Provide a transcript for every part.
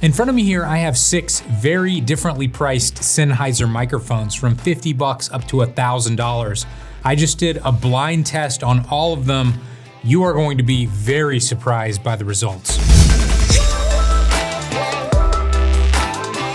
In front of me here, I have 6 very differently priced Sennheiser microphones from $50 up to $1,000. I just did a blind test on all of them. You are going to be very surprised by the results.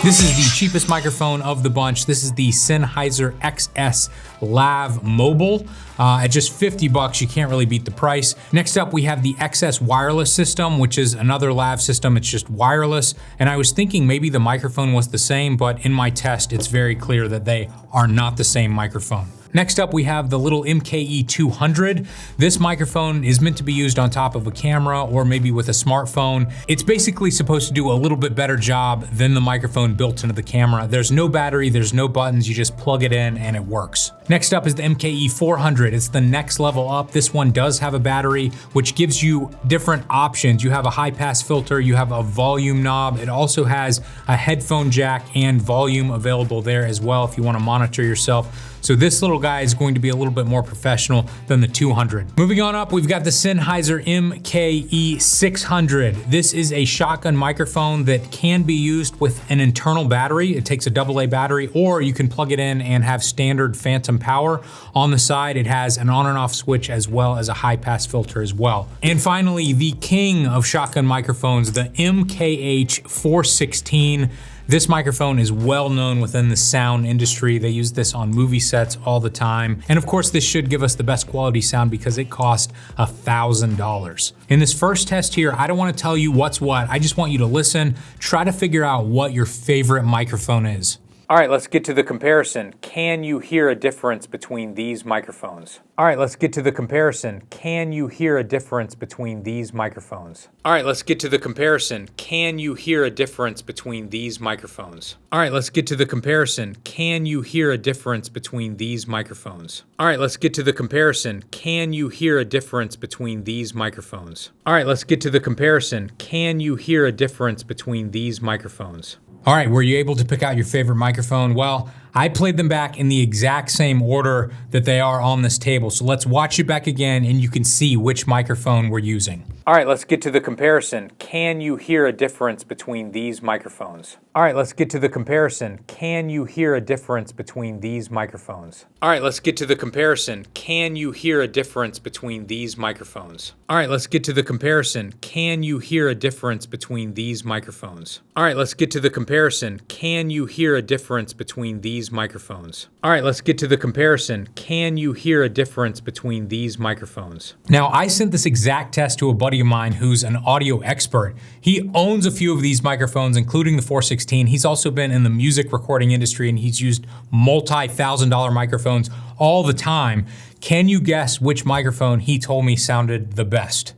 This is the cheapest microphone of the bunch. This is the Sennheiser XS Lav Mobile. At just $50, you can't really beat the price. Next up, we have the XS wireless system, which is another Lav system. It's just wireless. And I was thinking maybe the microphone was the same, but in my test, it's very clear that they are not the same microphone. Next up, we have the little MKE 200. This microphone is meant to be used on top of a camera or maybe with a smartphone. It's basically supposed to do a little bit better job than the microphone built into the camera. There's no battery, there's no buttons, you just plug it in and it works. Next up is the MKE 400. It's the next level up. This one does have a battery, which gives you different options. You have a high pass filter, you have a volume knob. It also has a headphone jack and volume available there as well if you want to monitor yourself. So this little guy is going to be a little bit more professional than the 200. Moving on up, we've got the Sennheiser MKE 600. This is a shotgun microphone that can be used with an internal battery. It takes a AA battery, or you can plug it in and have standard phantom power. On the side, it has an on and off switch as well as a high pass filter as well. And finally, the king of shotgun microphones, the MKH 416. This microphone is well known within the sound industry. They use this on movie sets all the time. And of course, this should give us the best quality sound because it costs $1,000. In this first test here, I don't want to tell you what's what. I just want you to listen, try to figure out what your favorite microphone is. All right, let's get to the comparison. Can you hear a difference between these microphones? All right, let's get to the comparison. Can you hear a difference between these microphones? All right, let's get to the comparison. Can you hear a difference between these microphones? All right, let's get to the comparison. Can you hear a difference between these microphones? All right, let's get to the comparison. Can you hear a difference between these microphones? All right, let's get to the comparison. Can you hear a difference between these microphones? All right, were you able to pick out your favorite microphone? Well, I played them back in the exact same order that they are on this table. So let's watch it back again and you can see which microphone we're using. All right, let's get to the comparison. Can you hear a difference between these microphones? All right, let's get to the comparison. Can you hear a difference between these microphones? All right, let's get to the comparison. Can you hear a difference between these microphones? All right, let's get to the comparison. Can you hear a difference between these microphones? All right, let's get to the comparison. Can you hear a difference between these microphones? All right, let's get to the comparison. Can you hear a difference between these microphones? Now, I sent this exact test to a buddy of mine who's an audio expert. He owns a few of these microphones, including the 416. He's also been in the music recording industry and he's used multi-$1,000 microphones all the time. Can you guess which microphone he told me sounded the best?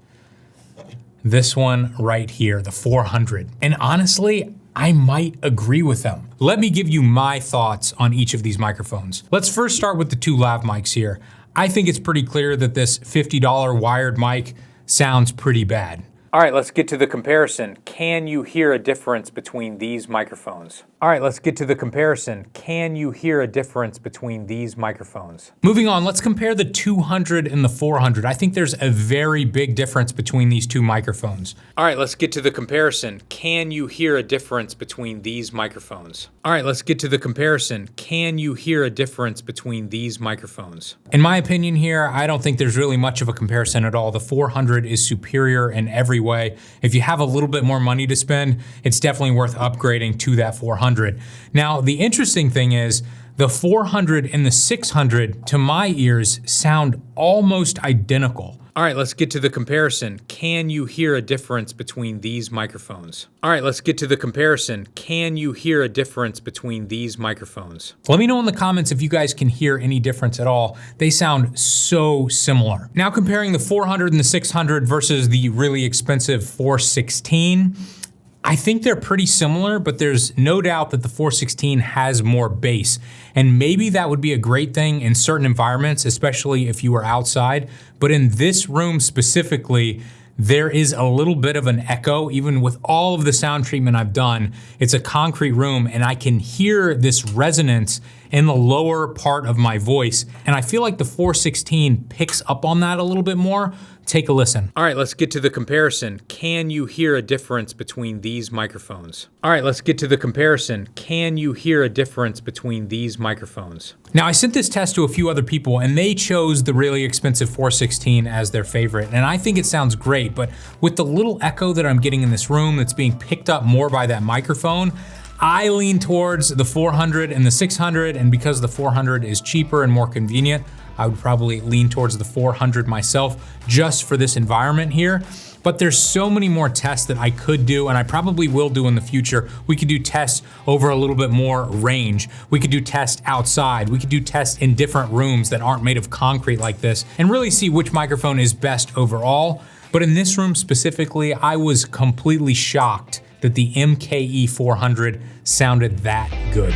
This one right here, the 400. And honestly, I might agree with them. Let me give you my thoughts on each of these microphones. Let's first start with the 2 lav mics here. I think it's pretty clear that this $50 wired mic sounds pretty bad. All right, let's get to the comparison. Can you hear a difference between these microphones? All right, let's get to the comparison. Can you hear a difference between these microphones? Moving on, let's compare the 200 and the 400. I think there's a very big difference between these 2 microphones. All right, let's get to the comparison. Can you hear a difference between these microphones? All right, let's get to the comparison. Can you hear a difference between these microphones? In my opinion here, I don't think there's really much of a comparison at all. The 400 is superior in every way. If you have a little bit more money to spend, it's definitely worth upgrading to that 400. Now, the interesting thing is the 400 and the 600 to my ears sound almost identical. All right, let's get to the comparison. Can you hear a difference between these microphones? All right, let's get to the comparison. Can you hear a difference between these microphones? Let me know in the comments if you guys can hear any difference at all. They sound so similar. Now comparing the 400 and the 600 versus the really expensive 416, I think they're pretty similar, but there's no doubt that the 416 has more bass. And maybe that would be a great thing in certain environments, especially if you were outside. But in this room specifically, there is a little bit of an echo, even with all of the sound treatment I've done. It's a concrete room and I can hear this resonance in the lower part of my voice. And I feel like the 416 picks up on that a little bit more. Take a listen. All right, let's get to the comparison. Can you hear a difference between these microphones? All right, let's get to the comparison. Can you hear a difference between these microphones? Now, I sent this test to a few other people and they chose the really expensive 416 as their favorite. And I think it sounds great, but with the little echo that I'm getting in this room that's being picked up more by that microphone, I lean towards the 400 and the 600, and because the 400 is cheaper and more convenient, I would probably lean towards the 400 myself just for this environment here. But there's so many more tests that I could do, and I probably will do in the future. We could do tests over a little bit more range. We could do tests outside. We could do tests in different rooms that aren't made of concrete like this and really see which microphone is best overall. But in this room specifically, I was completely shocked that the MKE 400 sounded that good.